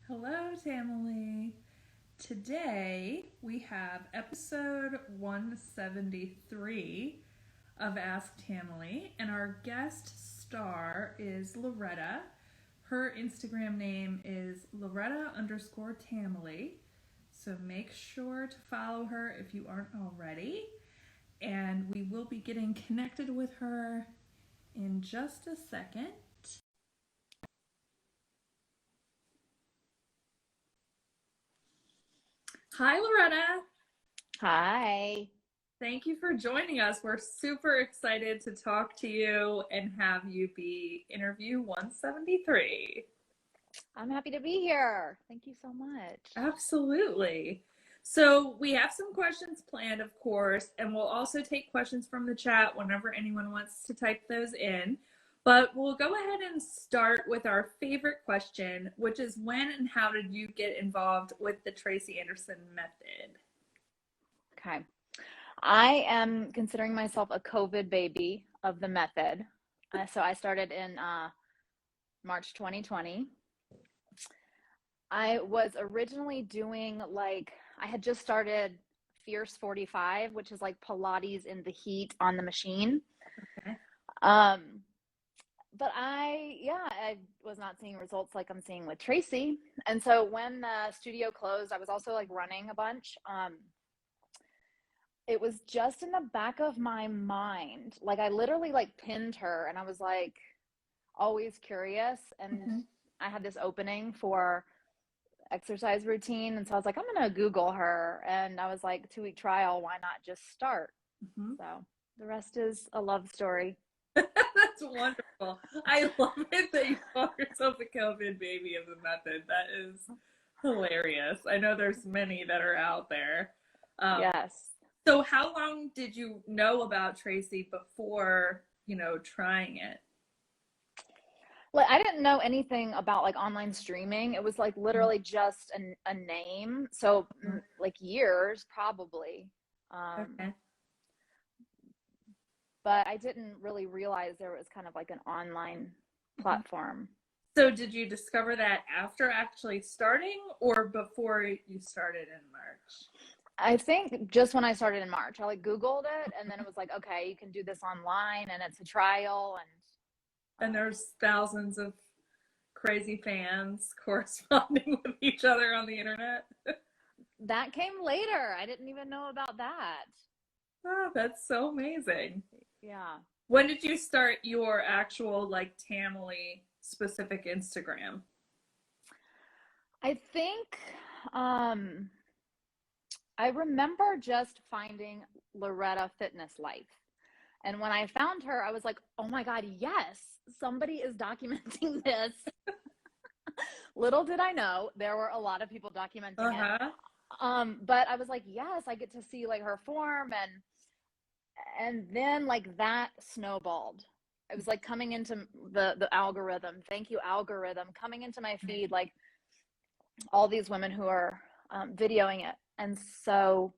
Hello, Tamily. Today we have episode 173 of Ask Tamily, and our guest star is Loretta. Her Instagram name is Loretta underscore Tamily. So make sure to follow her if you aren't already. And we will be getting connected with her in just a second. Hi, Loretta. Hi. Thank you for joining us. We're super excited to talk to you and have you be interview 173. I'm happy to be here. Thank you so much. Absolutely. So, we have some questions planned, of course, and we'll also take questions from the chat whenever anyone wants to type those in. But we'll go ahead and start with our favorite question, which is when and how did you get involved with the Tracy Anderson method? Okay. I am considering myself a COVID baby of the method. So I started in March 2020. I was originally doing I had just started Fierce 45, which is like Pilates in the heat on the machine. Okay. Um, but I was not seeing results like I'm seeing with Tracy. And so when the studio closed, I was also like running a bunch. It was just in the back of my mind. Like I literally like pinned her and I was like always curious. And Mm-hmm. I had this opening for exercise routine. And so I was like, I'm going to Google her. And I was like, 2-week trial. Why not just start? Mm-hmm. So the rest is a love story. That's wonderful. I love it that you call yourself a COVID baby of the method. That is hilarious. I know there's many that are out there. Um, Yes. so how long did you know about Tracy before, trying it? Like I didn't know anything about like online streaming. It was like literally just a name. So like years probably. Um, Okay. but I didn't really realize there was kind of like an online platform. So did you discover that after actually starting or before you started in March? I think just when I started in March, I like Googled it and then it was like, okay, you can do this online and it's a trial. And there's thousands of crazy fans corresponding with each other on the internet. That came later. I didn't even know about that. Oh, that's so amazing. Yeah. When did you start your actual like Tamily specific Instagram? I think um, I remember just finding Loretta Fitness Life. And when I found her, I was like, oh my God, yes, somebody is documenting this. Little did I know, there were a lot of people documenting it. Uh-huh. But I was like, yes, I get to see like her form and then like that snowballed. It was like coming into the algorithm. Thank you, algorithm, coming into my feed, like all these women who are videoing it. And so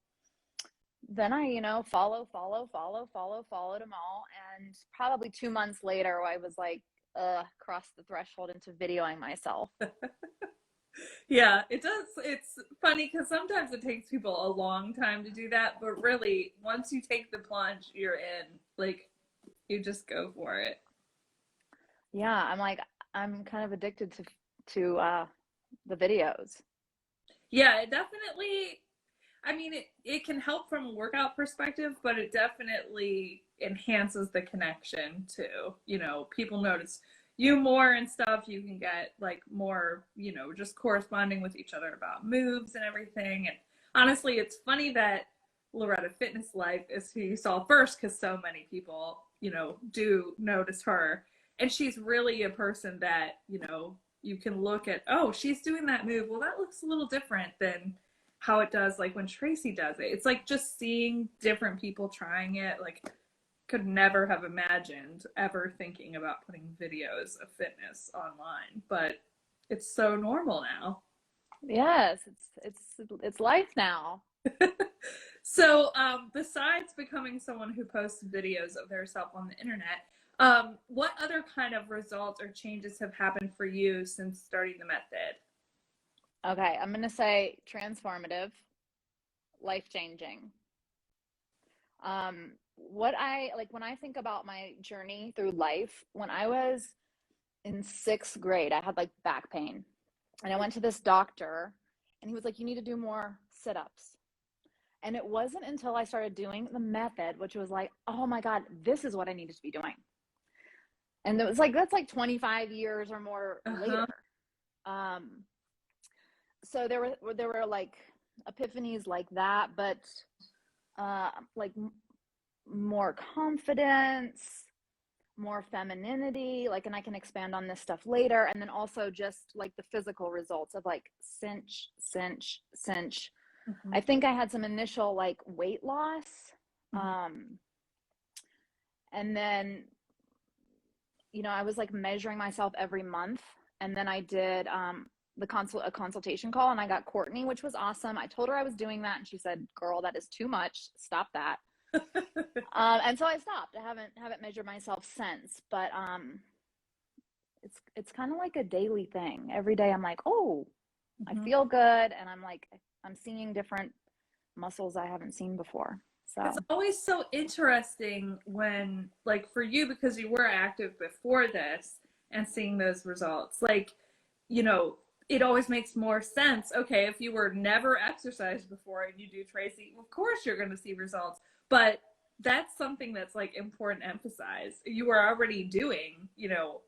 then I, followed them all. And probably 2 months later, I was like, crossed the threshold into videoing myself. Yeah, it does. It's funny because sometimes it takes people a long time to do that, but really, once you take the plunge, you're in. Like, you just go for it. Yeah, I'm kind of addicted to the videos. Yeah, it definitely, I mean, it can help from a workout perspective, but it definitely enhances the connection too. People notice you more and stuff. You can get like more, just corresponding with each other about moves and everything. And honestly, it's funny that Loretta Fitness Life is who you saw first because so many people, do notice her. And she's really a person that, you can look at, oh, she's doing that move. Well, that looks a little different than how it does like when Tracy does it. It's like just seeing different people trying it. Like could never have imagined ever thinking about putting videos of fitness online, but it's so normal now. Yes, it's life now. So, besides becoming someone who posts videos of herself on the internet, what other kind of results or changes have happened for you since starting the method? Okay, I'm gonna say transformative, life-changing. What I like when I think about my journey through life, when I was in sixth grade, I had like back pain. And I went to this doctor and he was like, you need to do more sit-ups. And it wasn't until I started doing the method, which was like, oh my God, this is what I needed to be doing. And it was like, that's like 25 years or more Uh-huh. later. Um, so there were like epiphanies like that, but like more confidence, more femininity, like, and I can expand on this stuff later. And then also just like the physical results of like cinch, cinch, cinch. Mm-hmm. I think I had some initial like weight loss. Mm-hmm. And then, I was like measuring myself every month. And then I did a consultation call and I got Courtney, which was awesome. I told her I was doing that and she said, girl, that is too much. Stop that. And so I stopped. I haven't measured myself since, but it's kind of like a daily thing. Every day I'm like, oh, I Mm-hmm. feel good, and I'm like, I'm seeing different muscles I haven't seen before. It's So always so interesting when, like, for you, because you were active before this and seeing those results, like, you know, it always makes more sense. Okay, if you were never exercised before and you do Tracy, of course you're going to see results. But that's something that's like important to emphasize. You were already doing,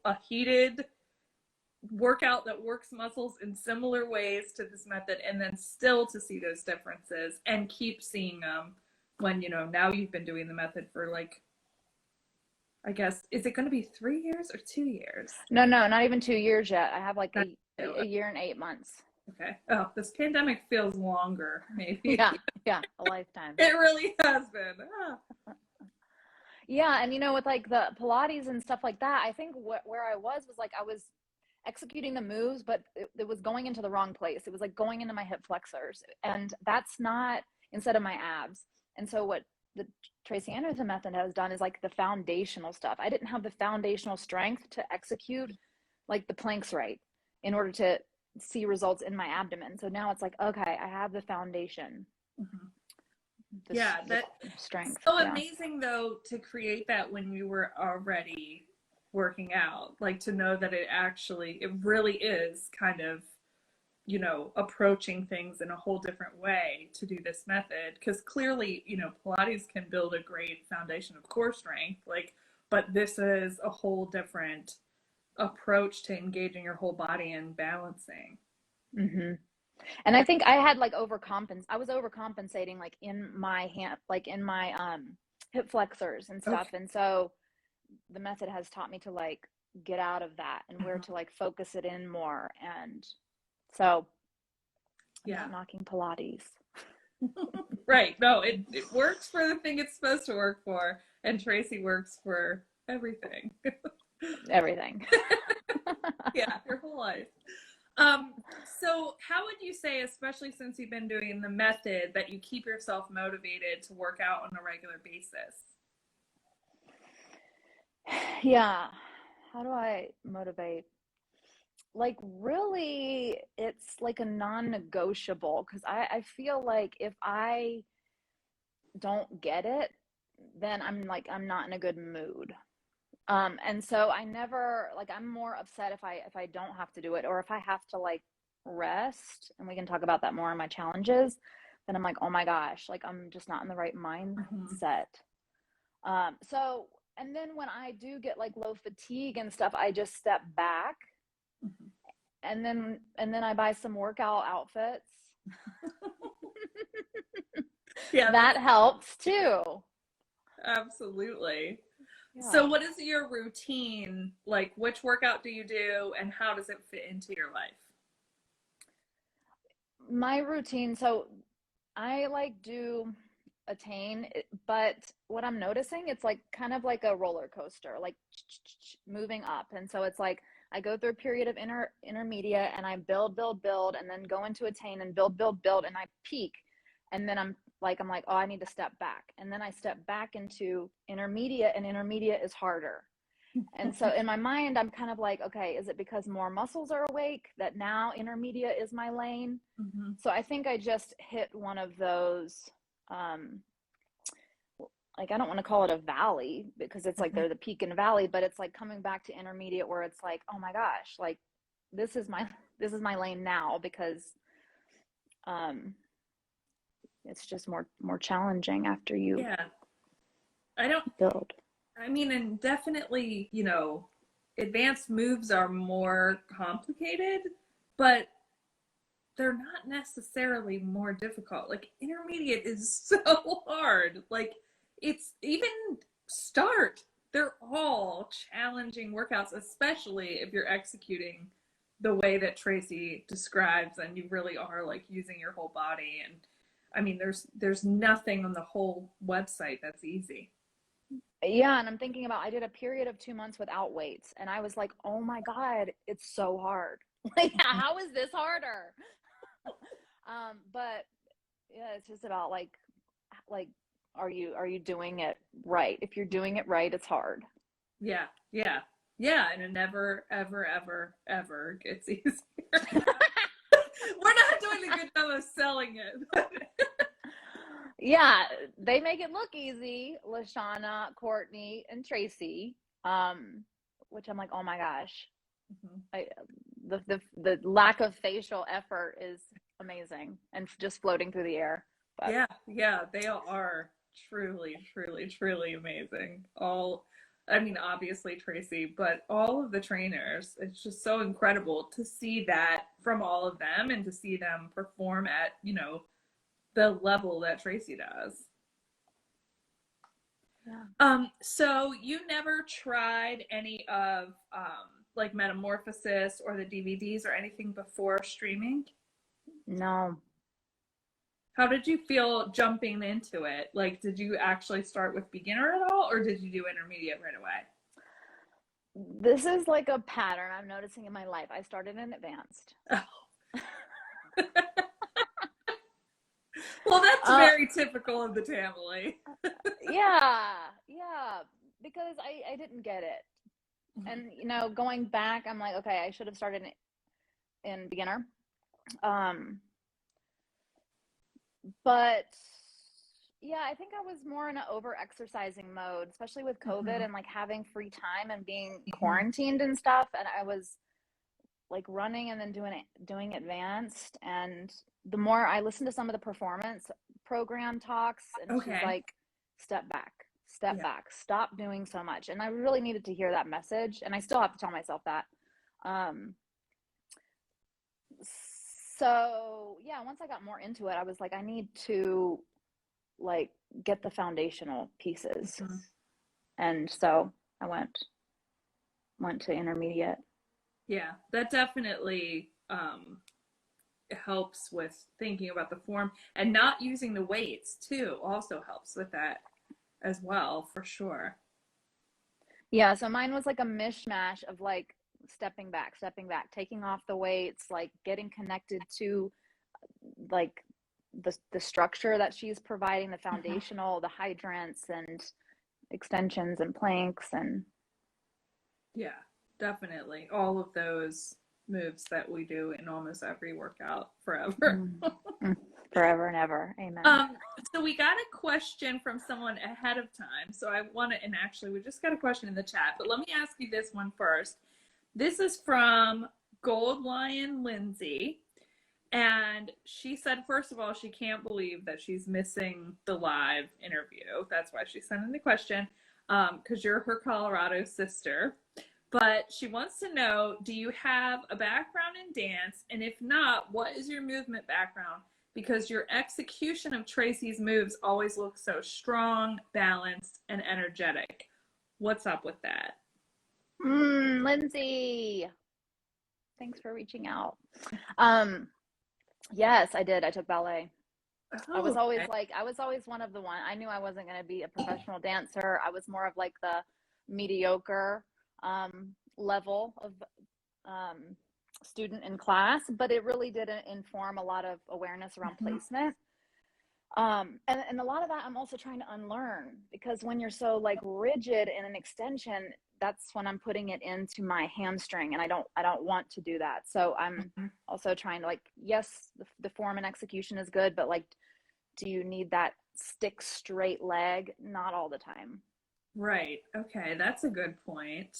a heated workout that works muscles in similar ways to this method, and then still to see those differences and keep seeing them when now you've been doing the method for, like, I guess, is it going to be 3 years or 2 years? no, not even 2 years yet. I have like That's a year and 8 months. okay. Oh, this pandemic feels longer, maybe. Yeah, yeah, a lifetime. It really has been. Yeah, and with like the Pilates and stuff like that, I think where I was like I was executing the moves, but it was going into the wrong place. It was like going into my hip flexors, and that's not instead of my abs. And so what the Tracy Anderson method has done is like the foundational stuff. I didn't have the foundational strength to execute like the planks right in order to see results in my abdomen. So now it's like, okay, I have the foundation, Mhm. this Yeah, the that strength. so Yeah. amazing though to create that when you were already working out, like to know that it really is kind of approaching things in a whole different way to do this method, because clearly Pilates can build a great foundation of core strength, like, but this is a whole different approach to engaging your whole body and balancing. Mm-hmm. And I think I had like I was overcompensating like in my hand, like in my hip flexors and stuff. Okay. And so the method has taught me to like get out of that and where Uh-huh. to like focus it in more. And so I'm Yeah. not knocking Pilates. Right. No, it works for the thing it's supposed to work for, and Tracy works for everything. Everything. Yeah, your whole life. So how would you say, especially since you've been doing the method, that you keep yourself motivated to work out on a regular basis? Yeah. How do I motivate? Like really it's like a non-negotiable because I feel like if I don't get it, then I'm not in a good mood. And so I never like I'm more upset if I don't have to do it or if I have to like rest, and we can talk about that more in my challenges, then I'm like, oh my gosh, like I'm just not in the right Mm-hmm. mindset. So and then when I do get like low fatigue and stuff, I just step back Mm-hmm. and then I buy some workout outfits. Yeah, That that's helps too. absolutely. So Yeah. what is your routine? Like, which workout do you do and how does it fit into your life? My routine, so I like do attain, but what I'm noticing, it's like kind of like a roller coaster, like moving up. And so it's like I go through a period of intermediate and I build, and then go into attain and build, and I peak. And then I'm like, oh, I need to step back. And then I step back into intermediate, and intermediate is harder. And so in my mind, I'm kind of like, okay, is it because more muscles are awake that now intermediate is my lane? Mm-hmm. So I think I just hit one of those, um, like, I don't want to call it a valley because it's like Mm-hmm. they're the peak and valley, but it's like coming back to intermediate where it's like, oh my gosh, like this is my lane now because um it's just more challenging after you Yeah. I don't, build. I mean, and definitely, advanced moves are more complicated, but they're not necessarily more difficult. Like intermediate is so hard. Like it's even start. They're all challenging workouts, especially if you're executing the way that Tracy describes and you really are like using your whole body. And I mean there's nothing on the whole website that's easy. Yeah, and I'm thinking about, I did a period of 2 months without weights and I was like, oh my God, it's so hard. Like, how is this harder? But yeah, it's just about like are you doing it right? If you're doing it right, it's hard. Yeah, yeah. Yeah, and it never, ever, ever, ever gets easier. We're not doing a good job of selling it. Yeah, they make it look easy, Lashana, Courtney, and Tracy. Which I'm like, oh my gosh, Mhm. I, the lack of facial effort is amazing and just floating through the air. But Yeah, yeah, they are truly, truly, truly amazing. I mean, obviously Tracy, but all of the trainers, it's just so incredible to see that from all of them and to see them perform at, the level that Tracy does. yeah, So you never tried any of like Metamorphosis or the DVDs or anything before streaming? no. How did you feel jumping into it? Like, did you actually start with beginner at all, or did you do intermediate right away? This is like a pattern I'm noticing in my life. I started in advanced. Well, that's Uh, very typical of the Tamily. yeah, yeah, because I didn't get it. And going back, I'm like, okay, I should have started in beginner. Um, but yeah, I think I was more in an over exercising mode, especially with COVID Mhm, and like having free time and being mhm. quarantined and stuff. And I was like running and then doing advanced. And the more I listened to some of the performance program talks, and she's Okay. like, step Yeah. back, stop doing so much. And I really needed to hear that message. And I still have to tell myself that. Um, so yeah, once I got more into it, I was like, I need to like get the foundational pieces. Mhm. And so I went to intermediate. Yeah, that definitely helps with thinking about the form and not using the weights too. Also helps with that as well, for sure. Yeah, so mine was like a mishmash of like stepping back, taking off the weights, like getting connected to like the structure that she's providing, the Mhm. foundational, the hydrants and extensions and planks and Yeah, definitely. All of those moves that we do in almost every workout forever. mm, forever and ever. Amen. Um, so we got a question from someone ahead of time. So I want to, and actually, we just got a question in the chat, but let me ask you this one first. This is from Gold Lion Lindsay. And she said, first of all, she can't believe that she's missing the live interview. That's why she sent in the question, because you're her Colorado sister. But she wants to know, do you have a background in dance? And if not, what is your movement background? Because your execution of Tracy's moves always looks so strong, balanced, and energetic. What's up with that? Lindsay, thanks for reaching out. Um, yes, I did. I took ballet. I was Oh, always okay. like, I was always one of the one. I knew I wasn't going to be a professional dancer. I was more of like the mediocre level of um, student in class, but it really did inform a lot of awareness around Mhm. placement. And a lot of that I'm also trying to unlearn because when you're so like rigid in an extension, that's when I'm putting it into my hamstring, and I don't want to do that. So I'm also trying to, like, yes, the form and execution is good, but like, do you need that stick straight leg? Not all the time. Right. Okay, that's a good point.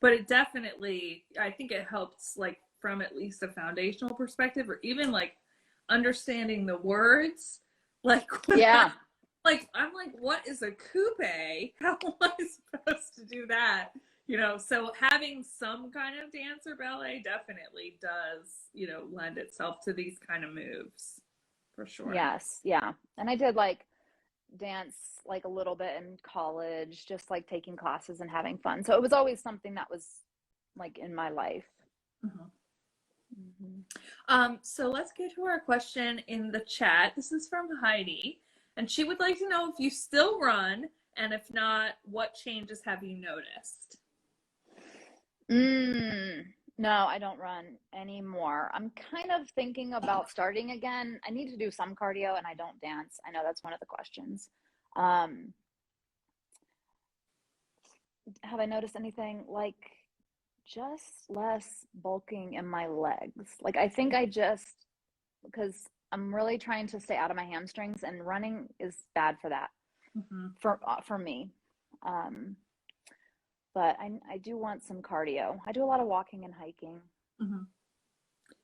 But it definitely, I think it helps, like, from at least a foundational perspective, or even like understanding the words. Like when I, Yeah. like I'm like, what is a coupe? How am I supposed to do that? So having some kind of dance or ballet definitely does, lend itself to these kind of moves for sure. Yes. Yeah. And I did like dance like a little bit in college, just like taking classes and having fun. So it was always something that was like in my life. Mhm. Mm-hmm. So let's get to our question in the chat. This is from Heidi, and she would like to know if you still run, and if not, what changes have you noticed? No, I don't run anymore. I'm kind of thinking about starting again. I need to do some cardio and I don't dance. I know that's one of the questions. Um, have I noticed anything like just less bulking in my legs? Like I think I just because I'm really trying to stay out of my hamstrings, and running is bad for that Mm-hmm. for me. Um, but I do want some cardio. I do a lot of walking and hiking. Mm-hmm.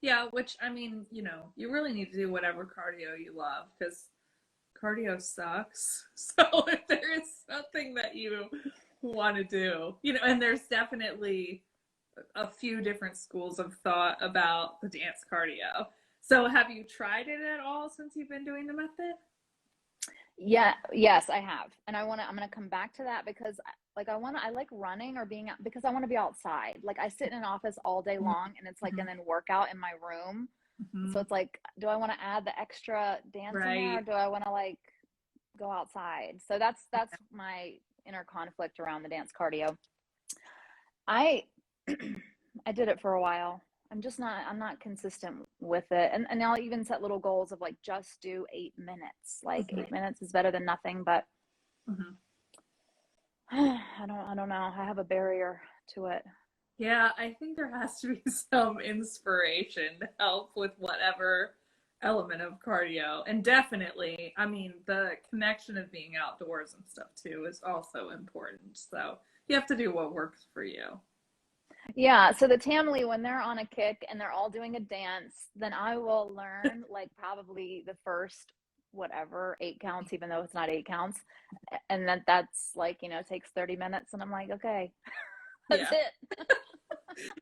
Yeah, which I mean, you really need to do whatever cardio you love, because cardio sucks. So if there is something that you want to do, and there's definitely a few different schools of thought about the dance cardio. So have you tried it at all since you've been doing the method? Yeah, yes, I have. And I'm gonna come back to that because like I like running or being out because I want to be outside. Like I sit in an office all day long and it's like Mm-hmm. and then work out in my room. So Mm-hmm. it's like, do I want to add the extra dance in there, or Right. do I want to like go outside? So that's my inner conflict around the dance cardio. I I did it for a while. I'm not consistent with it. And I'll even set little goals of like just do 8 minutes. Like Mm-hmm. 8 minutes is better than nothing, but Mm-hmm. I don't know. I have a barrier to it. Yeah, I think there has to be some inspiration to help with whatever element of cardio. And definitely, I mean, the connection of being outdoors and stuff too is also important. So you have to do what works for you. Yeah, so the Tamily, when they're on a kick and they're all doing a dance, then I will learn like probably the first whatever 8 counts, even though it's not 8 counts, and that's like takes 30 minutes, and I'm like, okay, that's Yeah. it.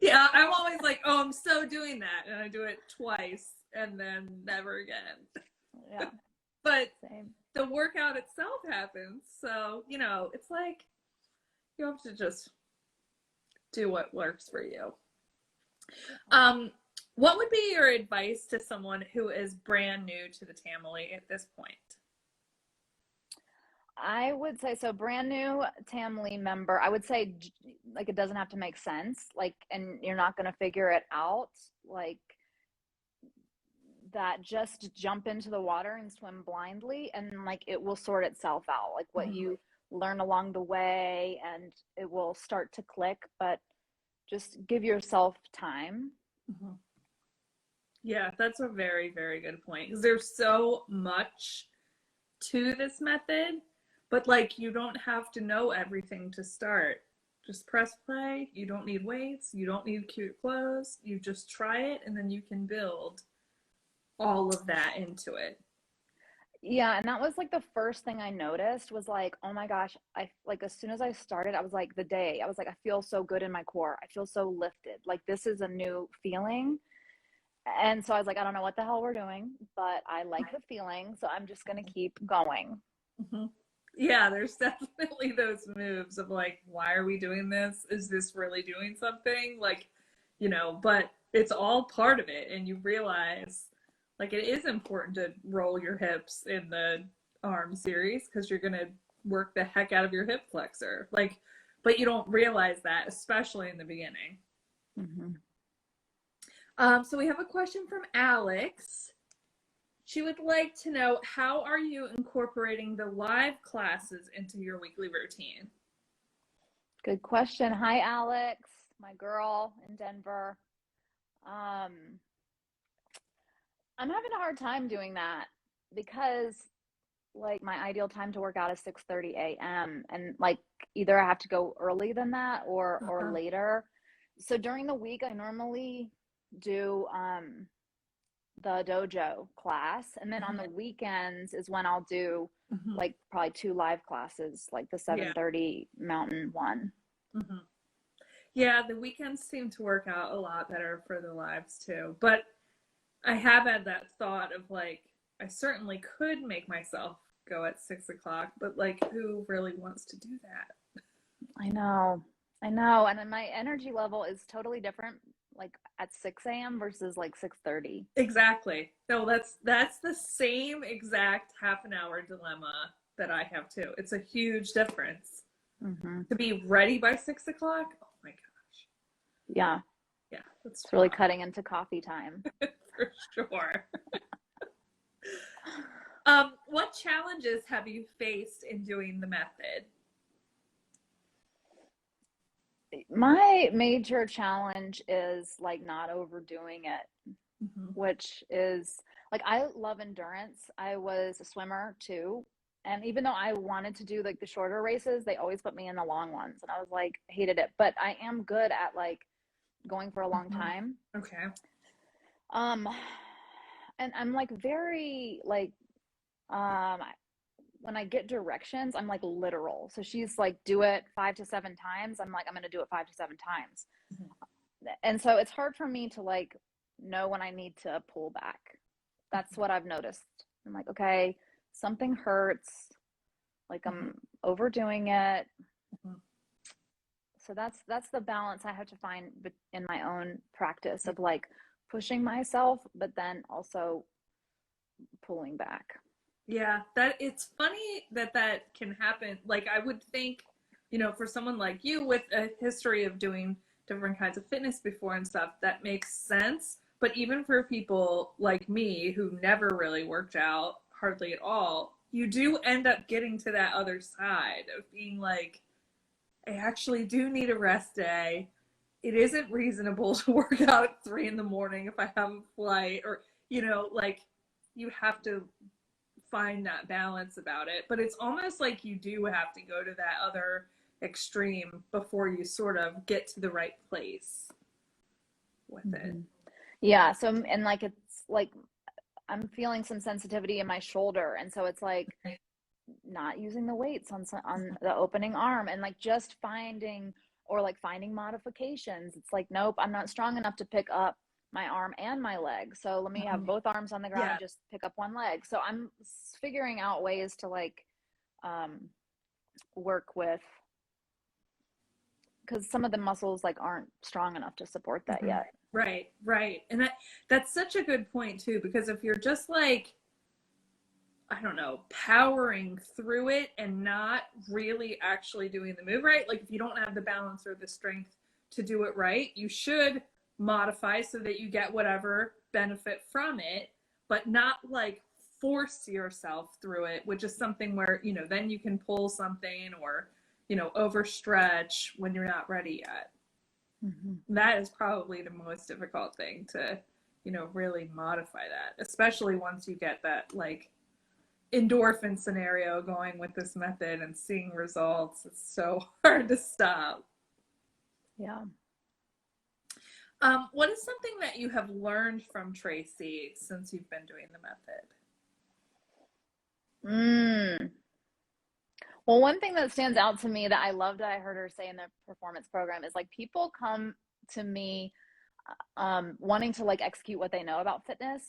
Yeah, I'm always like, oh, I'm so doing that. And I do it twice and then never again. Yeah, But same. the workout itself happens. So, it's like you have to just do what works for you. Um, what would be your advice to someone who is brand new to the Tamily at this point? I would say so. Brand new Tamily member, I would say like it doesn't have to make sense, like, and you're not going to figure it out, like that. Just jump into the water and swim blindly, and like it will sort itself out. Like what Mm-hmm. you learn along the way, and it will start to click. But just give yourself time. Mm-hmm. Yeah, that's a very, very good point. Because there's so much to this method, but like you don't have to know everything to start. Just press play. You don't need weights. You don't need cute clothes. You just try it, and then you can build all of that into it. Yeah, and that was like the first thing I noticed was like, oh my gosh, I like as soon as I started, I was like I was like, I feel so good in my core. I feel so lifted. Like this is a new feeling. And so I was like, I don't know what the hell we're doing, but I like the feeling, so I'm just gonna keep going. Mm-hmm. Yeah, there's definitely those moves of like, why are we doing this? Is this really doing something? Like, but it's all part of it. And you realize like it is important to roll your hips in the arm series because you're going to work the heck out of your hip flexor. Like, but you don't realize that, especially in the beginning. Mm-hmm. So we have a question from Alex. She would like to know, how are you incorporating the live classes into your weekly routine? Good question. Hi, Alex, my girl in Denver. I'm having a hard time doing that because like my ideal time to work out is 6:30 a.m. and like either I have to go early than that or Uh-huh. later. So during the week I normally do the dojo class, and then on the weekends is when I'll do Mhm. like probably 2 live classes, like the Yeah. 7:30 mountain one. Mhm. Yeah, the weekends seem to work out a lot better for the lives too. But I have had that thought of like, I certainly could make myself go at 6 o'clock, but like, who really wants to do that? I know. I know. And then my energy level is totally different like at 6 a.m. versus like 6:30. Exactly. No, that's the same exact half an hour dilemma that I have too. It's a huge difference. Mm-hmm. To be ready by 6 o'clock, oh my gosh. Yeah. Yeah, that's It's really rough. cutting into coffee time. For sure. What challenges have you faced in doing the method? My major challenge is like not overdoing it, Mm-hmm. which is like I love endurance. I was a swimmer too. And even though I wanted to do like the shorter races, they always put me in the long ones. And I was like, hated it. But I am good at like going for a long Mm-hmm. time. Okay. Um, and I'm like very like um when I get directions, I'm like literal. So she's like, do it 5 to 7 times. I'm like, I'm gonna do it 5 to 7 times. Mm-hmm. And so it's hard for me to like know when I need to pull back. That's what I've noticed. I'm like, okay, something hurts, like Mm-hmm. I'm overdoing it. Mm-hmm. So that's the balance I have to find in my own practice of like pushing myself, but then also pulling back. Yeah, that it's funny that that can happen. Like I would think, for someone like you with a history of doing different kinds of fitness before and stuff, that makes sense. But even for people like me who never really worked out hardly at all, you do end up getting to that other side of being like, I actually do need a rest day. It isn't reasonable to work out at 3 in the morning if I have a flight, or, like you have to find that balance about it. But it's almost like you do have to go to that other extreme before you sort of get to the right place with it. Mm-hmm. Yeah. So, and like, it's like I'm feeling some sensitivity in my shoulder. And so it's like not using the weights on the opening arm and like just finding or like finding modifications. It's like, nope, I'm not strong enough to pick up my arm and my leg. So let me have both arms on the ground Yeah. and just pick up one leg. So I'm figuring out ways to like um, work with because some of the muscles like aren't strong enough to support that Mm-hmm. yet. Right, right. And that's such a good point too, because if you're just like, I don't know, powering through it and not really actually doing the move right, like if you don't have the balance or the strength to do it right, you should modify so that you get whatever benefit from it, but not like force yourself through it, which is something where, then you can pull something or, overstretch when you're not ready yet. Mm-hmm. That is probably the most difficult thing to, really modify that, especially once you get that like endorphin scenario going with this method and seeing results. It's so hard to stop. Yeah. What is something that you have learned from Tracy since you've been doing the method? Mm. Well, one thing that stands out to me that I loved that I heard her say in the performance program is like people come to me wanting to like execute what they know about fitness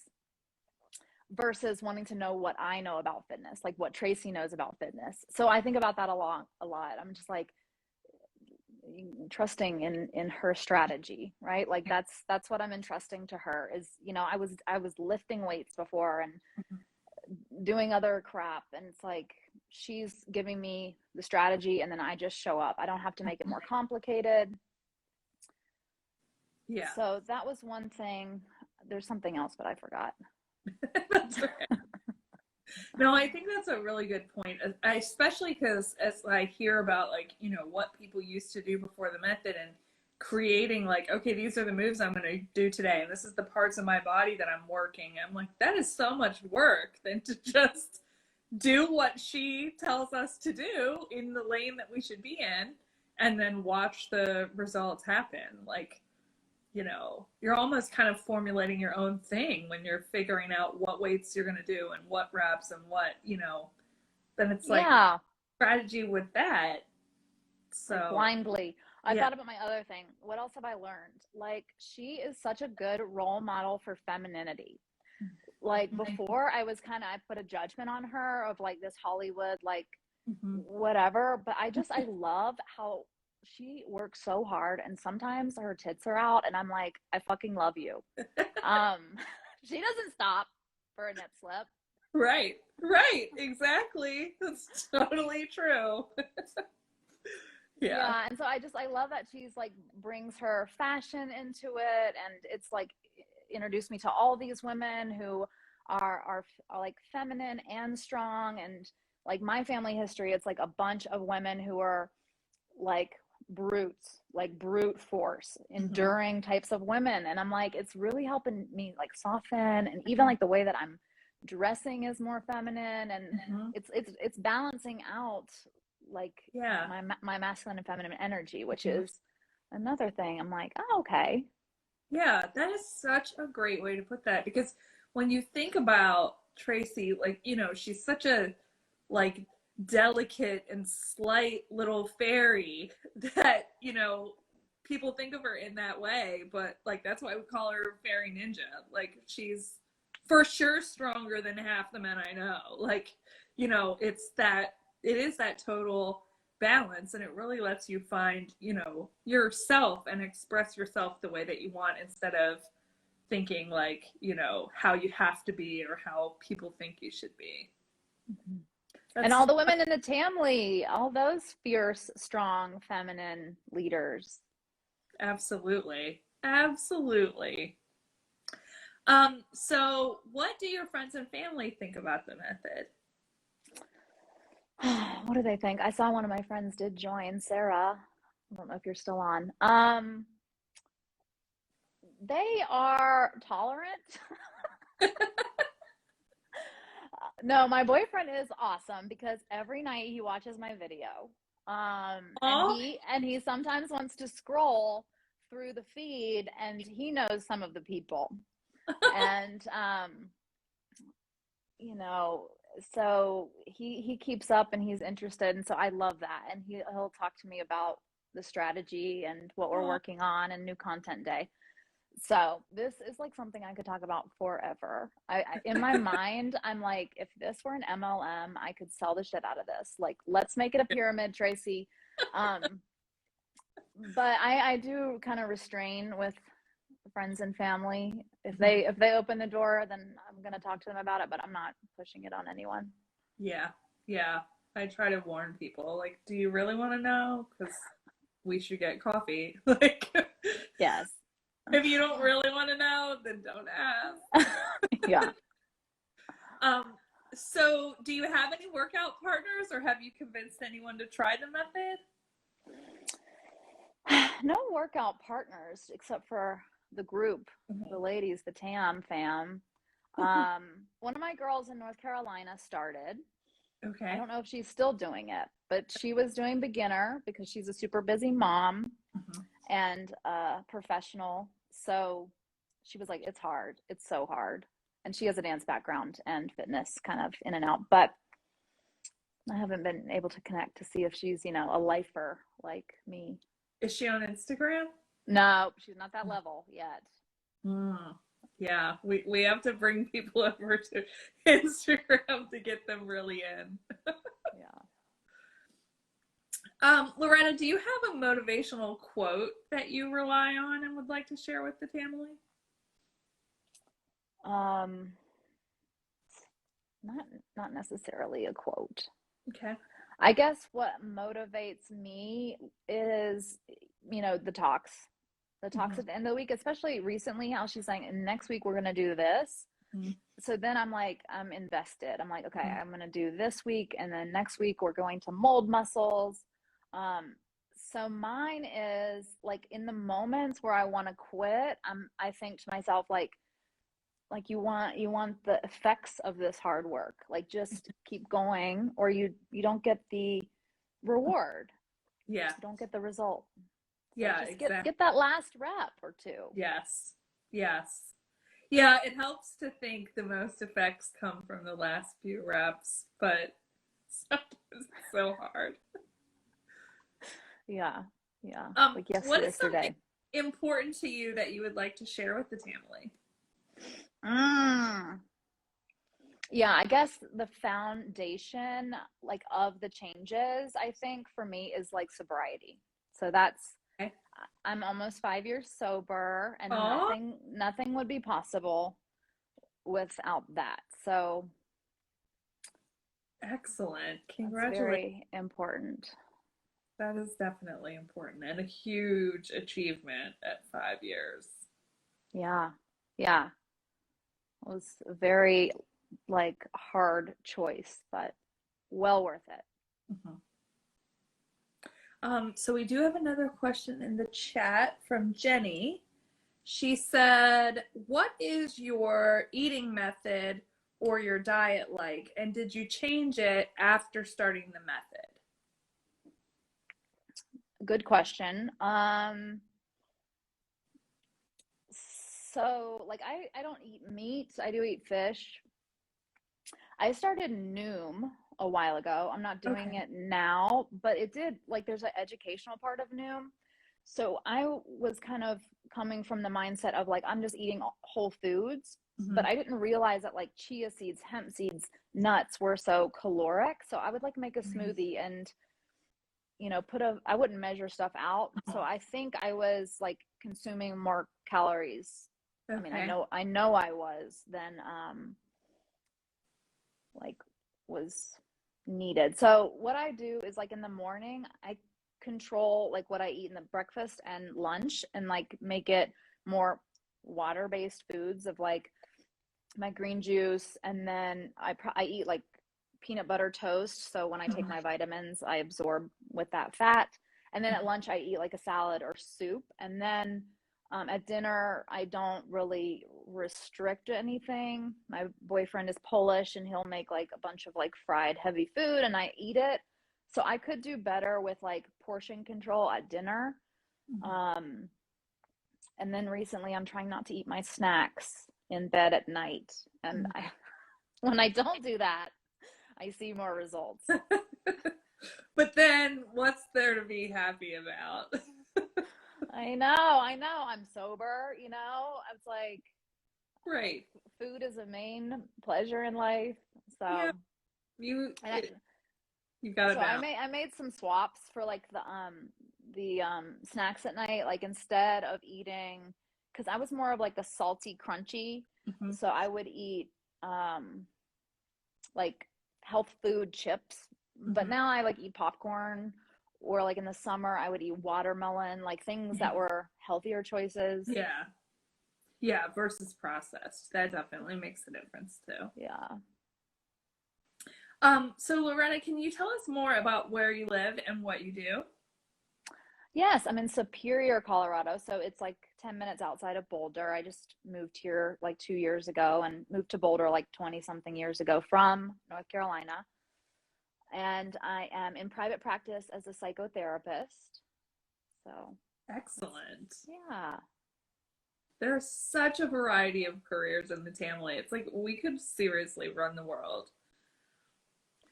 versus wanting to know what I know about fitness, like what Tracy knows about fitness. So I think about that a lot. I'm just like trusting in her strategy, right? Like that's what I'm entrusting to her is, I was lifting weights before and doing other crap, and it's like she's giving me the strategy and then I just show up. I don't have to make it more complicated. Yeah. So that was one thing. There's something else, but I forgot. That's right. No, I think that's a really good point, especially because as I hear about like, what people used to do before the method and creating like, okay, these are the moves I'm going to do today, and this is the parts of my body that I'm working. I'm like, that is so much work than to just do what she tells us to do in the lane that we should be in and then watch the results happen. Like, you're almost kind of formulating your own thing when you're figuring out what weights you're going to do and what reps and what, then it's like Yeah, strategy with that. like So, blindly. I yeah. thought about my other thing. What else have I learned? Like, she is such a good role model for femininity. Like, before, I put a judgment on her of like this Hollywood, like, Mm-hmm. whatever. But I love how she works so hard, and sometimes her tits are out, and I'm like, I fucking love you. Um, she doesn't stop for a nip slip. Right, right, exactly. That's totally true. Yeah. Yeah, and so I love that she's like brings her fashion into it, and it's like introduced me to all these women who are like feminine and strong, and like my family history, it's like a bunch of women who are like brutes, like brute force, Mm-hmm. enduring types of women, and I'm like, it's really helping me like soften, and even like the way that I'm dressing is more feminine, and Mm-hmm. it's balancing out like Yeah. my masculine and feminine energy, which Mm-hmm. is another thing. I'm like, oh, okay. Yeah, that is such a great way to put that because when you think about Tracy, like, she's such a like delicate and slight little fairy that, people think of her in that way, but like that's why we call her fairy ninja. Like she's for sure stronger than half the men I know. Like, it is that total balance, and it really lets you find yourself and express yourself the way that you want instead of thinking like how you have to be or how people think you should be. Mm-hmm. And That's all the women in the Tamily, all those fierce, strong, feminine leaders. absolutely, absolutely. So what do your friends and family think about the method? What do they think? I saw one of my friends did join, Sarah. I don't know if you're still on. They are tolerant. No, my boyfriend is awesome because every night he watches my video. And Oh. he sometimes wants to scroll through the feed, and he knows some of the people. And you know, so he keeps up and he's interested, and so I love that. And he'll talk to me about the strategy and what we're Oh. working on and new content day. So this is like something I could talk about forever. In my mind, I'm like, if this were an MLM, I could sell the shit out of this. Like, let's make it a pyramid, Tracy. Um, but I do kind of restrain with friends and family. If they open the door, then I'm gonna talk to them about it. But I'm not pushing it on anyone. Yeah, yeah. I try to warn people, like, do you really want to know? Because we should get coffee. Like, Yes. if you don't really want to know, then don't ask. Yeah. Um, so do you have any workout partners or have you convinced anyone to try the method? No workout partners except for the group, the Mhm. ladies, the TAM fam. One of my girls in North Carolina started. I Okay. don't know if she's still doing it, but she was doing beginner because she's a super busy mom Mhm. and professional. So she was like, it's hard. It's so hard. And she has a dance background and fitness kind of in and out. But I haven't been able to connect to see if she's, a lifer like me. Is she on Instagram? No, she's not that level yet. Mm. Yeah, we have to bring people over to Instagram to get them really in. Yeah. Loretta, do you have a motivational quote that you rely on and would like to share with the family? Um, not not necessarily a quote. Okay. I guess what motivates me is, the talks Mm-hmm. at the end of the week, especially recently, how she's saying, next week we're going to do this. So then I'm like, I'm invested. I'm like, okay, I'm going to do this week. And then next week we're going to mold muscles. So mine is like in the moments where I want to quit, I think to myself, like you want the effects of this hard work, like just keep going, or you don't get the reward. Yeah. You don't get the result. So Yeah, just exactly. get that last rep or two. Yes. Yes. Yeah, it helps to think the most effects come from the last few reps, but sometimes it's so hard. Yeah. Yeah. Like What is something yesterday. important to you that you would like to share with the family? Yeah, I guess the foundation like of the changes, I think for me is like sobriety. So that's Okay. I'm almost 5 years sober, and Aw, nothing would be possible without that. So excellent. that's Congratulations. very important. That is definitely important and a huge achievement at 5 years. Yeah. Yeah. It was a very like hard choice, but well worth it. Mhm. So we do have another question in the chat from Jenny. She said, "What is your eating method or your diet like? And did you change it after starting the method?" Good question. So like I don't eat meat. I do eat fish. I started Noom a while ago. I'm not doing Okay. it now, but it did like there's an educational part of Noom. So I was kind of coming from the mindset of like I'm just eating whole foods, but Hmm. I didn't realize that like chia seeds, hemp seeds, nuts were so caloric. So I would like make a smoothie and I wouldn't measure stuff out. So I think I was like consuming more calories. I mean, Okay. I know I was than like was needed. So what I do is like in the morning, I control like what I eat in the breakfast and lunch and like make it more water-based foods of like my green juice, and then I eat like peanut butter toast, so when I take Mhm. my vitamins, I absorb with that fat. And then at lunch I eat like a salad or soup, and then at dinner I don't really restrict anything. My boyfriend is Polish and he'll make like a bunch of like fried heavy food and I eat it. So I could do better with like portion control at dinner. Mhm. um and then recently I'm trying not to eat my snacks in bed at night, and I when I don't do that, I see more results. But then what's there to be happy about? I know. I'm sober, you know? It's like Right. food is a main pleasure in life. Yeah. So, You and I, you got it so out. I made some swaps for like the snacks at night, like instead of eating, because I was more of like a salty crunchy, Hmm. so I would eat um like health food chips, but Hmm. now I like eat popcorn, or like in the summer I would eat watermelon, like things that were healthier choices. Yeah. Yeah, versus processed. That definitely makes a difference too. Yeah. So Loretta, can you tell us more about where you live and what you do? Yes, I'm in Superior, Colorado, so it's like 10 minutes outside of Boulder. I just moved here like 2 years ago and moved to Boulder like 20 something years ago from North Carolina. And I am in private practice as a psychotherapist. So, Excellent. yeah. There's such a variety of careers in the Tamily. It's like we could seriously run the world.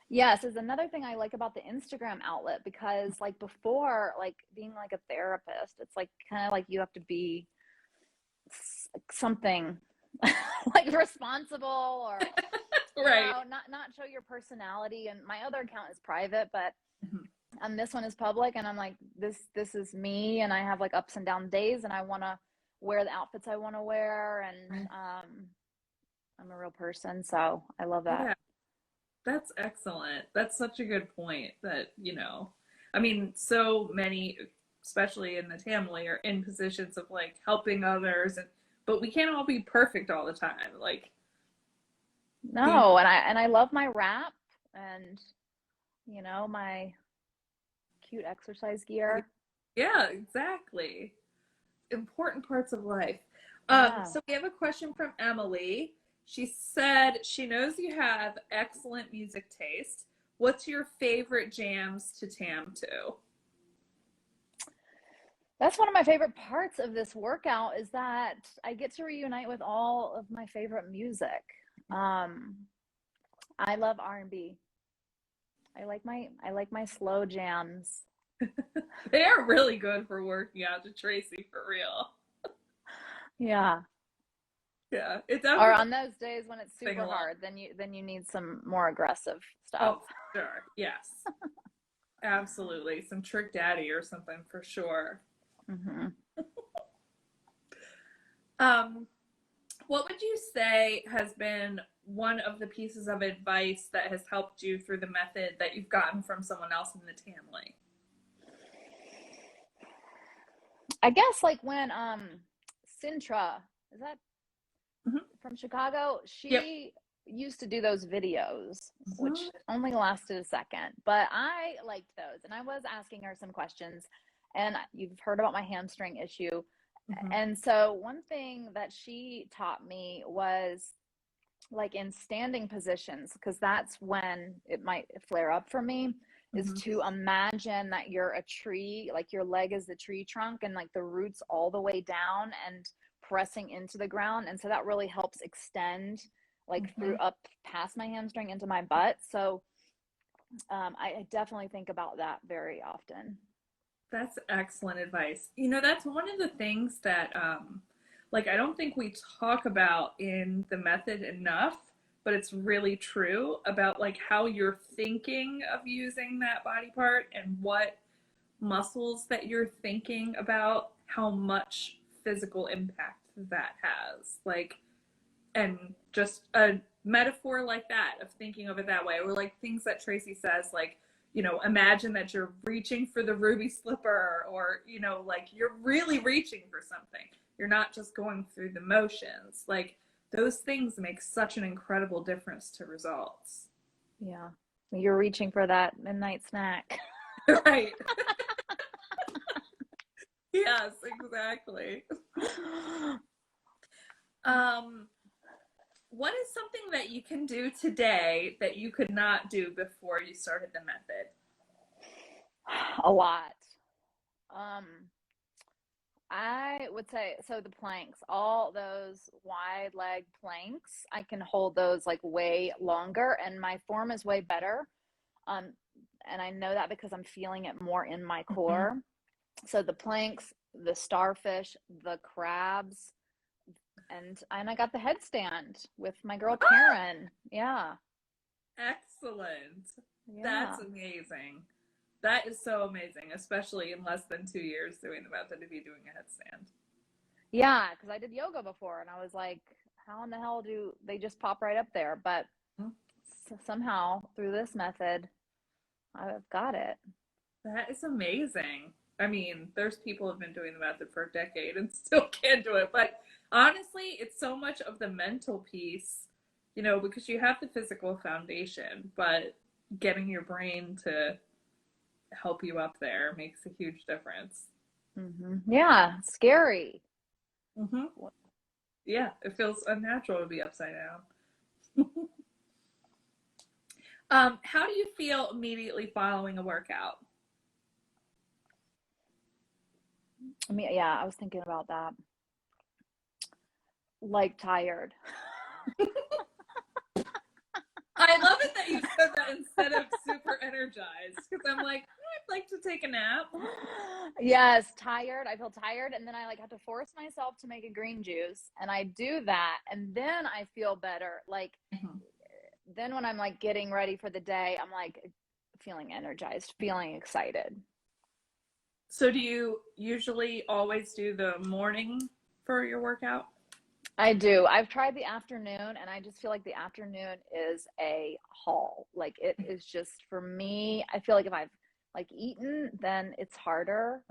Yes, is another thing I like about the Instagram outlet, because like before, like being like a therapist, it's like kind of like you have to be something like responsible, or Right. not show your personality. And my other account is private, but Mhm. this one is public, and I'm like this is me, and I have like ups and down days, and I want to wear the outfits I want to wear, and I'm a real person, so I love that. Yeah, that's excellent. That's such a good point that, I mean, so many, especially in the Tamily, are in positions of like helping others, but we can't all be perfect all the time. Like No, and I love my wrap and my cute exercise gear. Yeah, exactly. Important parts of life. Yeah. So we have a question from Emily. She said she knows you have excellent music taste. What's your favorite jams to tam to? That's one of my favorite parts of this workout is that I get to reunite with all of my favorite music. Um, I love R&B. I like my slow jams. They are really good for working out to Tracy for real. Yeah. Yeah, it Or definitely on those days when it's sing super along. hard, then you need some more aggressive stuff. Oh, sure. Yes, absolutely. Some Trick Daddy or something for sure. Hmm. Um, what would you say has been one of the pieces of advice that has helped you through the method that you've gotten from someone else in the Tamily? I guess like when Sintra, is that Mm-hmm. from Chicago? Yep. She used to do those videos, Mm-hmm. which only lasted a second, but I liked those. And I was asking her some questions, and you've heard about my hamstring issue. Mm-hmm. And so, one thing that she taught me was like in standing positions, because that's when it might flare up for me, is Mm-hmm. to imagine that you're a tree, like your leg is the tree trunk and like the roots all the way down and pressing into the ground. And so that really helps extend like Mm-hmm. through up past my hamstring into my butt. So I definitely think about that very often. That's excellent advice. You know, that's one of the things that, like, I don't think we talk about in the method enough, but it's really true about like how you're thinking of using that body part and what muscles that you're thinking about, how much physical impact that has. Like, and just a metaphor like that of thinking of it that way, or like things that Tracy says, like, imagine that you're reaching for the ruby slipper, or like you're really reaching for something, you're not just going through the motions. Like, those things make such an incredible difference to results. Yeah. You're reaching for that midnight snack. Right. Yes, exactly. um what is something that you can do today that you could not do before you started the method? A lot. Um, I would say so the planks, all those wide leg planks, I can hold those like way longer and my form is way better. Um, and I know that because I'm feeling it more in my Mm-hmm. core. So the planks, the starfish, the crabs, and I got the headstand with my girl Karen. Yeah. Excellent. Yeah. That's amazing. That is so amazing, especially in less than 2 years doing the method to be doing a headstand. Yeah, because I did yoga before and I was like, how in the hell do they just pop right up there? But somehow through this method, I've got it. That is amazing. I mean, there's people who have been doing the method for a decade and still can't do it. But honestly, it's so much of the mental piece, because you have the physical foundation, but getting your brain to help you up there makes a huge difference. Yeah, scary. Hmm. Yeah, it feels unnatural to be upside down. How do you feel immediately following a workout? I mean, yeah, I was thinking about that. Like tired. I love it that you said that instead of super energized, because I'm like, I'd like to take a nap. Yes, tired. I feel tired. And then I like have to force myself to make a green juice. And I do that. And then I feel better. Like, Mhm. then when I'm like getting ready for the day, I'm like feeling energized, feeling excited. So, do you usually always do the morning for your workout? I do. I've tried the afternoon and I just feel like the afternoon is a haul. Like it is just for me, I feel like if I've like eaten, then it's harder.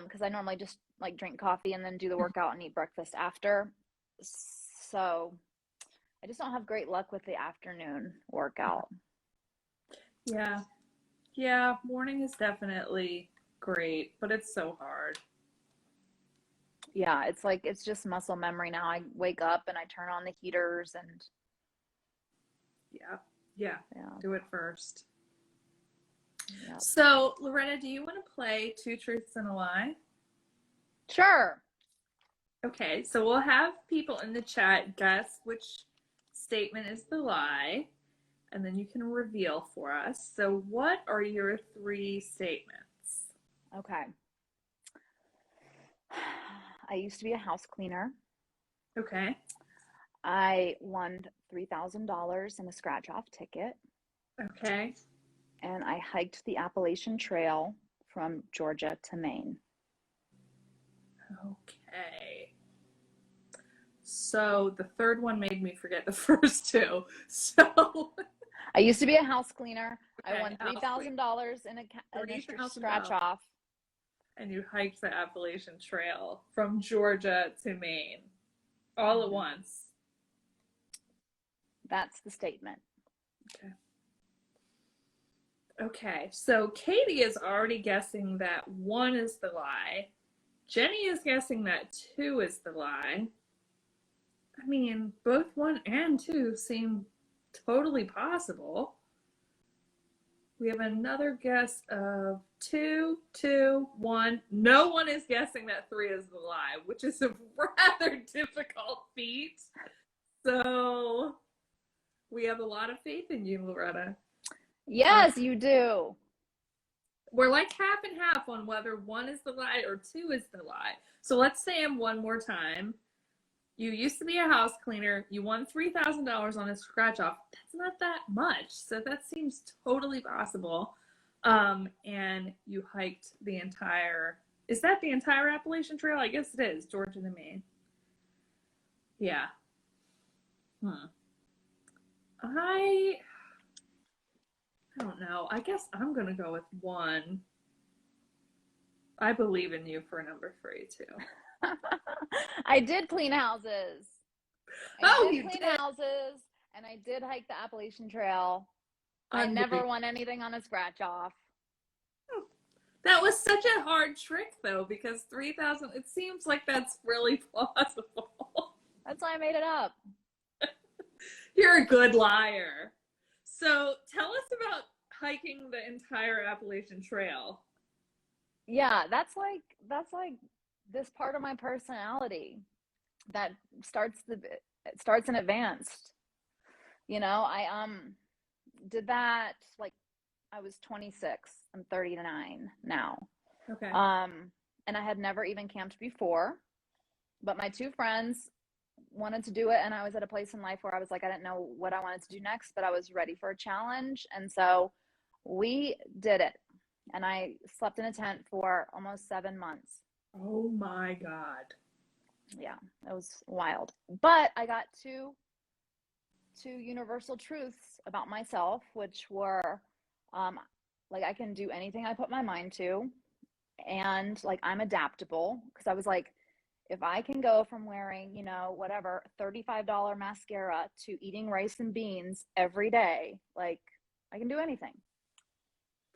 Because I normally just like drink coffee and then do the workout and eat breakfast after. So I just don't have great luck with the afternoon workout. Yeah. Yeah, morning is definitely great, but it's so hard. Yeah, it's like it's just muscle memory now. I wake up and I turn on the heaters and Yeah. Yeah. yeah, Do it first. yeah. So, Loretta, do you want to play Two Truths and a Lie? Sure. Okay, so we'll have people in the chat guess which statement is the lie, and then you can reveal for us. So, what are your three statements? Okay. I used to be a house cleaner. Okay. I won $3,000 in a scratch off ticket, Okay. and I hiked the Appalachian Trail from Georgia to Maine. Okay. So, the third one made me forget the first two. So, I used to be a house cleaner. okay, I won $3,000 in a scratch $3,000. off. And you hiked the Appalachian Trail from Georgia to Maine all at once. That's the statement. Okay. Okay, so Katie is already guessing that one is the lie. Jenny is guessing that two is the lie. I mean, both one and two seem totally possible. We have another guess of two, two, one. No one is guessing that three is the lie, which is a rather difficult feat. So we have a lot of faith in you, Loretta. Yes, you do. We're like half and half on whether one is the lie or two is the lie. So let's say them one more time. You used to be a house cleaner. You won $3,000 on a scratch off. That's not that much. So that seems totally possible. And you hiked the entire, is that the entire Appalachian Trail? I guess it is, Georgia to Maine. Yeah. I don't know. I guess I'm going to go with one. I believe in you for number three, too. I did clean houses. You clean did? houses, and I did hike the Appalachian Trail. I never won anything on a scratch off. That was such a hard trick, though, because 3,000, it seems like that's really plausible. That's why I made it up. You're a good liar. So tell us about hiking the entire Appalachian Trail. Yeah, that's like this part of my personality that starts in advanced. I did that like I was 26. I'm 39 now. Okay. And I had never even camped before, but my two friends wanted to do it, and I was at a place in life where I was like, I didn't know what I wanted to do next, but I was ready for a challenge, and so we did it. And I slept in a tent for almost 7 months. Oh my God. Yeah, it was wild. But I got two universal truths about myself, which were like I can do anything I put my mind to, and like I'm adaptable, because I was like, if I can go from wearing, whatever, $35 mascara to eating rice and beans every day, like I can do anything.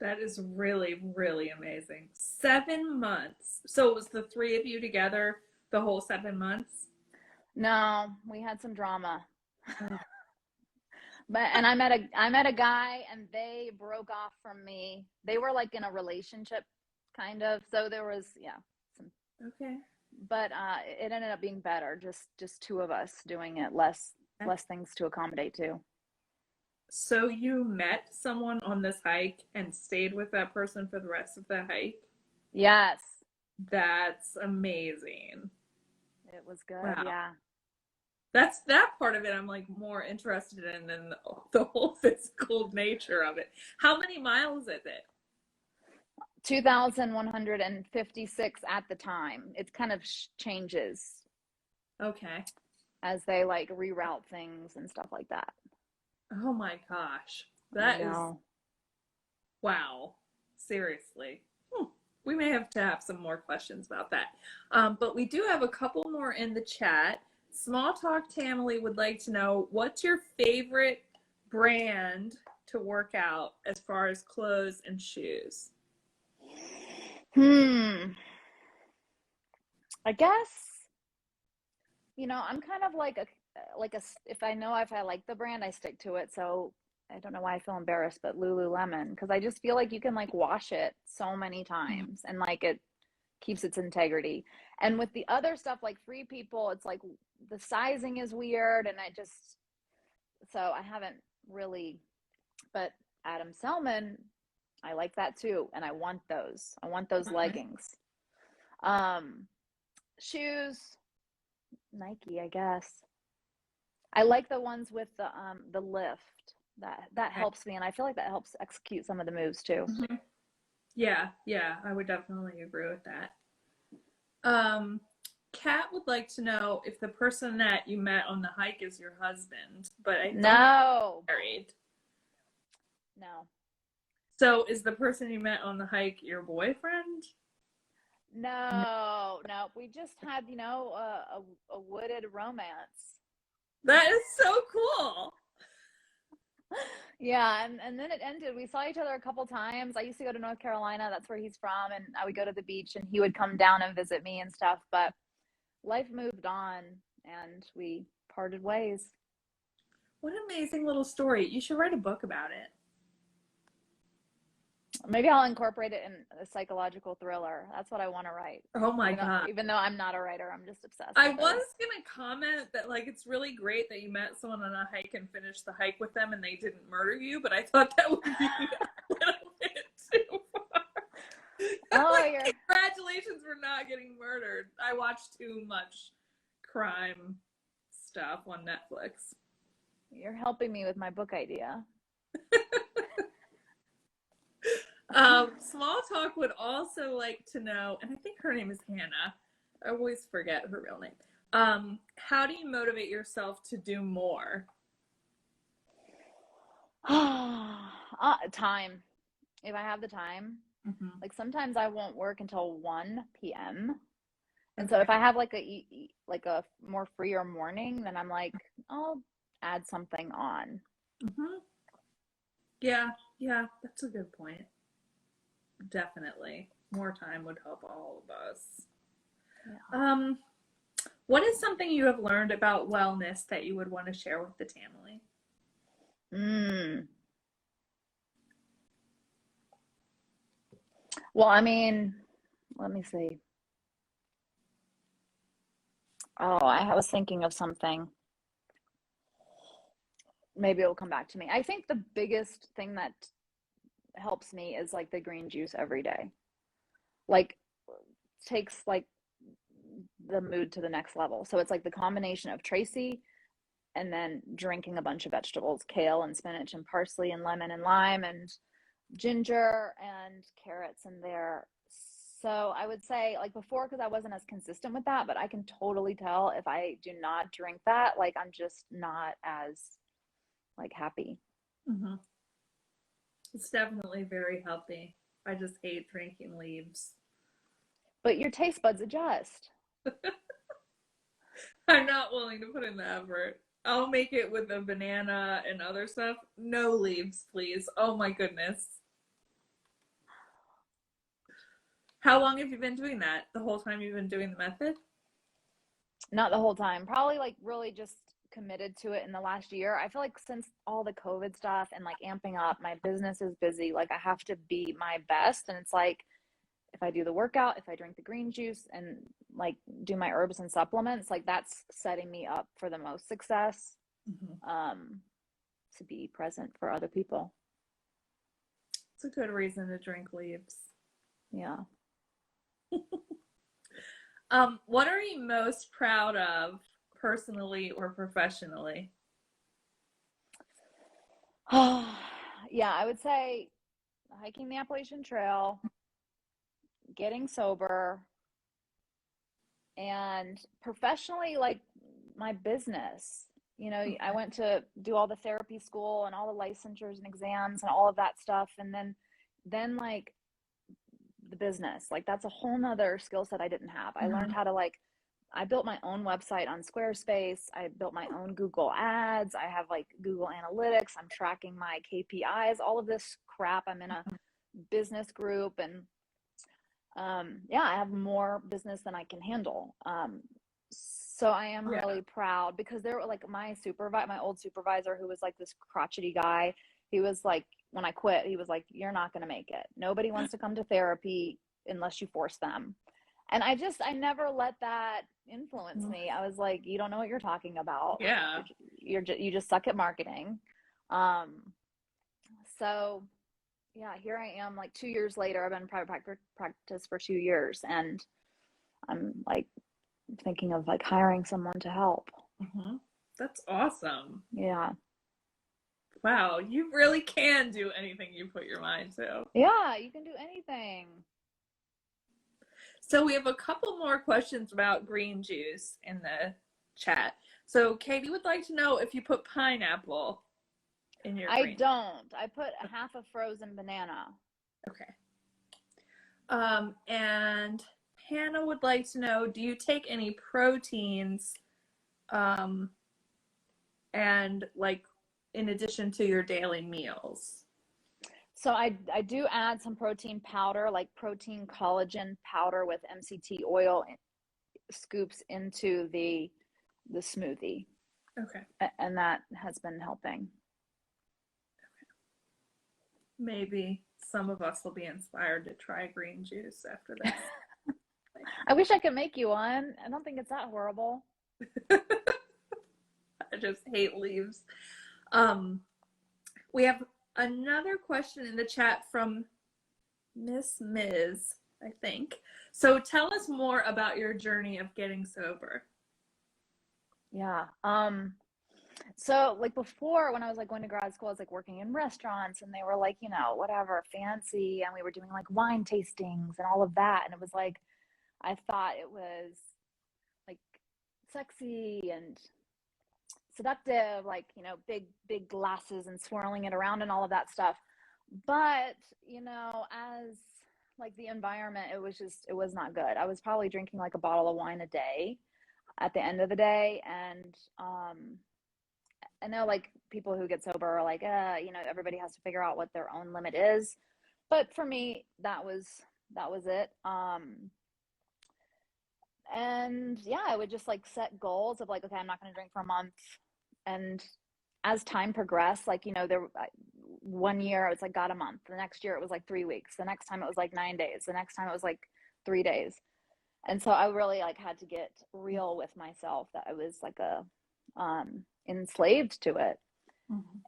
That is really, really amazing. 7 months. So it was the three of you together the whole 7 months? No, we had some drama. And I met a guy, and they broke off from me. They were like in a relationship kind of. So there was, some. Okay. But it ended up being better, just two of us doing it, less things to accommodate to. So you met someone on this hike and stayed with that person for the rest of the hike? Yes. That's amazing. It was good. Wow. Yeah. That's that part of it I'm like more interested in than the whole physical nature of it. How many miles is it? 2,156 at the time. It kind of changes. Okay. As they like reroute things and stuff like that. Oh my gosh. That is, wow. Seriously. We may have to have some more questions about that. But we do have a couple more in the chat. Small Talk Tamily would like to know, what's your favorite brand to work out as far as clothes and shoes? I guess, I'm kind of like a, if I like the brand, I stick to it. So I don't know why I feel embarrassed, but Lululemon, because I just feel like you can like wash it so many times and like it keeps its integrity. And with the other stuff like Free People, it's like the sizing is weird, and so I haven't really, but Adam Selman, I like that too, and I want those. I want those leggings. Um, Shoes, Nike, I guess. I like the ones with the lift. That helps me, and I feel like that helps execute some of the moves too. Mm-hmm. Yeah, I would definitely agree with that. Kat would like to know if the person that you met on the hike is your husband, but I don't think No, you're married. no, So is the person you met on the hike your boyfriend? no, no. We just had, a wooded romance. That is so cool. Yeah, and then it ended. We saw each other a couple times. I used to go to North Carolina. That's where he's from, and I would go to the beach, and he would come down and visit me and stuff. But life moved on, and we parted ways. What an amazing little story. You should write a book about it. Maybe I'll incorporate it in a psychological thriller. That's what I want to write. Oh my Even though, God. even though I'm not a writer, I'm just obsessed I with was it. gonna comment that like it's really great that you met someone on a hike and finished the hike with them and they didn't murder you, but I thought that would be a little bit too far. Oh, Like, congratulations for not getting murdered. I watch too much crime stuff on Netflix. you're helping me with my book idea. Small Talk would also like to know, and I think her name is Hannah. I always forget her real name. How do you motivate yourself to do more? Time. If I have the time, Mm-hmm. like sometimes I won't work until 1 p.m. And so Okay. if I have like a more freer morning, then I'm like, I'll add something on. Mm-hmm. Yeah, that's a good point. Definitely. More time would help all of us. Yeah. What is something you have learned about wellness that you would want to share with the family? Mm. Well, I mean, let me see. Oh, I was thinking of something. Maybe it'll come back to me. I think the biggest thing that helps me is like the green juice every day. Like takes like the mood to the next level. So it's like the combination of Tracy and then drinking a bunch of vegetables, kale and spinach and parsley and lemon and lime and ginger and carrots in there. So I would say like before, because I wasn't as consistent with that, but I can totally tell if I do not drink that, like I'm just not as like happy. Mm-hmm. It's definitely very healthy. I just hate drinking leaves. But your taste buds adjust. I'm not willing to put in the effort. I'll make it with a banana and other stuff. No leaves, please. Oh my goodness. How long have you been doing that? The whole time you've been doing the method? Not the whole time. Probably like really just committed to it in the last year. I feel like since all the COVID stuff and like amping up, my business is busy. Like I have to be my best. And it's like if I do the workout, if I drink the green juice and like do my herbs and supplements, like that's setting me up for the most success, Mm-hmm. um, to be present for other people. It's a good reason to drink leaves. Yeah. What are you most proud of personally or professionally? Yeah, I would say hiking the Appalachian Trail, getting sober, and professionally, like my business. I Okay. went to do all the therapy school and all the licensures and exams and all of that stuff. And then like the business, like that's a whole nother skill set I didn't have. I learned Mm-hmm. how to like I built my own website on Squarespace. I built my own Google Ads. I have like Google Analytics. I'm tracking my KPIs, all of this crap. I'm in a business group, and yeah, I have more business than I can handle. So I am really proud, because there were like my old supervisor, who was like this crotchety guy. He was like, when I quit, he was like, "You're not going to make it. Nobody wants to come to therapy unless you force them." And I never let that influence me. I was like, "You don't know what you're talking about. Yeah. You just suck at marketing." So yeah, here I am, like 2 years later. I've been in private practice for 2 years, and I'm like thinking of like hiring someone to help. That's awesome. Yeah. Wow, you really can do anything you put your mind to. Yeah, you can do anything. So we have a couple more questions about green juice in the chat. So Katie would like to know if you put pineapple in your green. I don't. I put half a frozen banana. Okay. And Hannah would like to know, do you take any proteins and like in addition to your daily meals? So I do add some protein powder, like protein collagen powder with MCT oil, scoops into the smoothie. Okay. And that has been helping. Okay. Maybe some of us will be inspired to try green juice after this. I wish I could make you one. I don't think it's that horrible. I just hate leaves. We have another question in the chat from Miss Ms., I think. So tell us more about your journey of getting sober. Yeah. So like before, when I was like going to grad school, I was like working in restaurants, and they were like, you know, whatever, fancy, and we were doing like wine tastings and all of that. And it was like, I thought it was like sexy and seductive, like, you know, big glasses and swirling it around and all of that stuff. But, you know, as like the environment, it was not good. I was probably drinking like a bottle of wine a day at the end of the day. And I know like people who get sober are like, you know, everybody has to figure out what their own limit is. But for me, that was it. And yeah, I would just like set goals of like, okay, I'm not going to drink for a month. And as time progressed, like, you know, there 1 year I was like, got a month. The next year it was like 3 weeks. The next time it was like 9 days. The next time it was like 3 days. And so I really like had to get real with myself that I was like enslaved to it.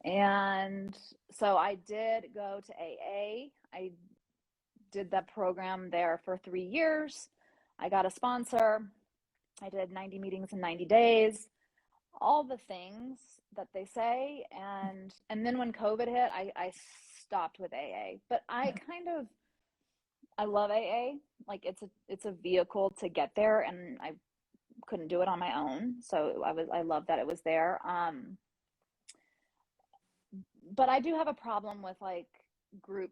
And so I did go to AA. I did that program there for 3 years. I got a sponsor. I did 90 meetings in 90 days, all the things that they say. And then when COVID hit, I stopped with AA. But I love AA. Like it's a vehicle to get there, and I couldn't do it on my own. So I love that it was there. But I do have a problem with like group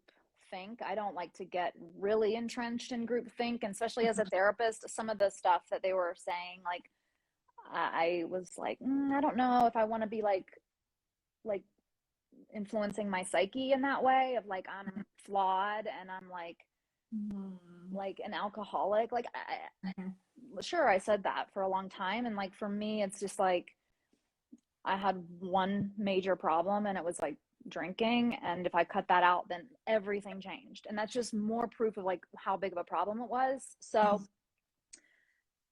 think. I don't like to get really entrenched in group think, and especially as a therapist, some of the stuff that they were saying, like I was like, I don't know if I want to be like influencing my psyche in that way of like I'm flawed and I'm like an alcoholic. Like sure, I said that for a long time, and like for me it's just like I had one major problem, and it was like drinking, and if I cut that out, then everything changed. And that's just more proof of like how big of a problem it was. So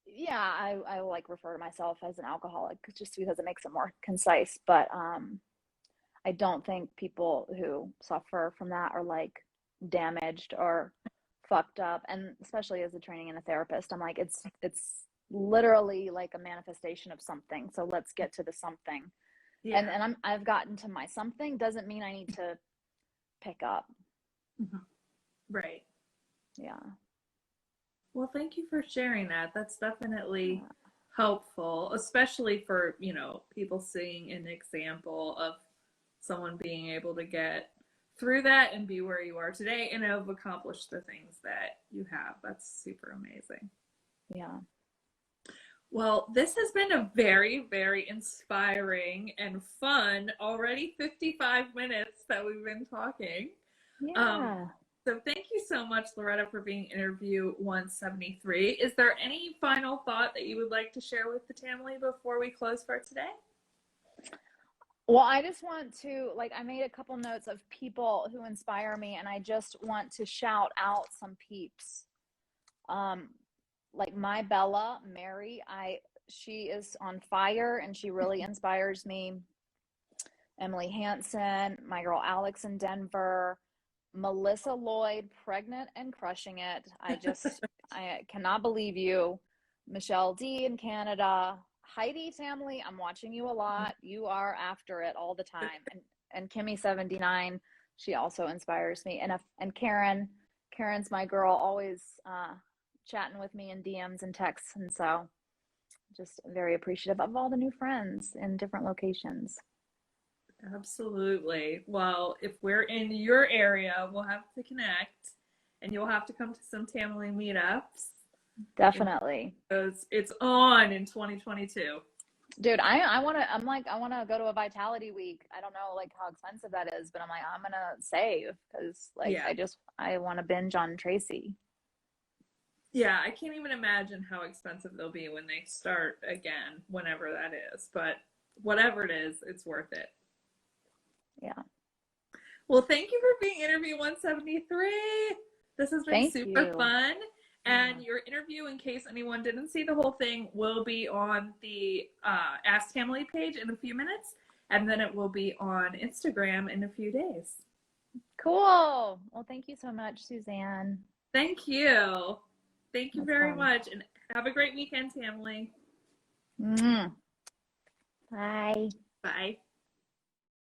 yeah, I like refer to myself as an alcoholic just because it makes it more concise. But I don't think people who suffer from that are like damaged or fucked up. And especially as a training and a therapist, I'm like, it's literally like a manifestation of something. So let's get to the something. Yeah. And I've gotten to my something doesn't mean I need to pick up. Right. Yeah. Well, thank you for sharing that. That's definitely helpful, especially for, you know, people seeing an example of someone being able to get through that and be where you are today and have accomplished the things that you have. That's super amazing. Yeah. Well, this has been a very, very inspiring and fun, already 55 minutes that we've been talking. Um, Yeah. so thank you so much, Loretta, for being interview 173. Is there any final thought that you would like to share with the Tamily before we close for today? Well, I just want to, like, I made a couple notes of people who inspire me, and I just want to shout out some peeps. Um, like my Bella, Mary, she is on fire and she really inspires me. Emily Hansen, my girl Alex in Denver, Melissa Lloyd, pregnant and crushing it. I cannot believe you. Michelle D in Canada, Heidi Tamily, I'm watching you a lot. You are after it all the time. And Kimmy 79, she also inspires me. And Karen's my girl, always chatting with me in DMs and texts. And so just very appreciative of all the new friends in different locations. Absolutely. Well, if we're in your area, we'll have to connect and you'll have to come to some Tamily meetups. Definitely. Because it's on in 2022. Dude, I want to go to a vitality week. I don't know like how expensive that is, but I'm like, I'm gonna save because like Yeah. I want to binge on Tracy. Yeah, I can't even imagine how expensive they'll be when they start again, whenever that is. But whatever it is, it's worth it. Yeah. Well, thank you for being interview 173. This has been Thank super you. fun. And Yeah. your interview, in case anyone didn't see the whole thing, will be on the Ask Tamily page in a few minutes. And then it will be on Instagram in a few days. Cool. Well, thank you so much, Suzanne. Thank you. Thank you That's very fun. much. And have a great weekend, Tamily. Mm. Bye. Bye.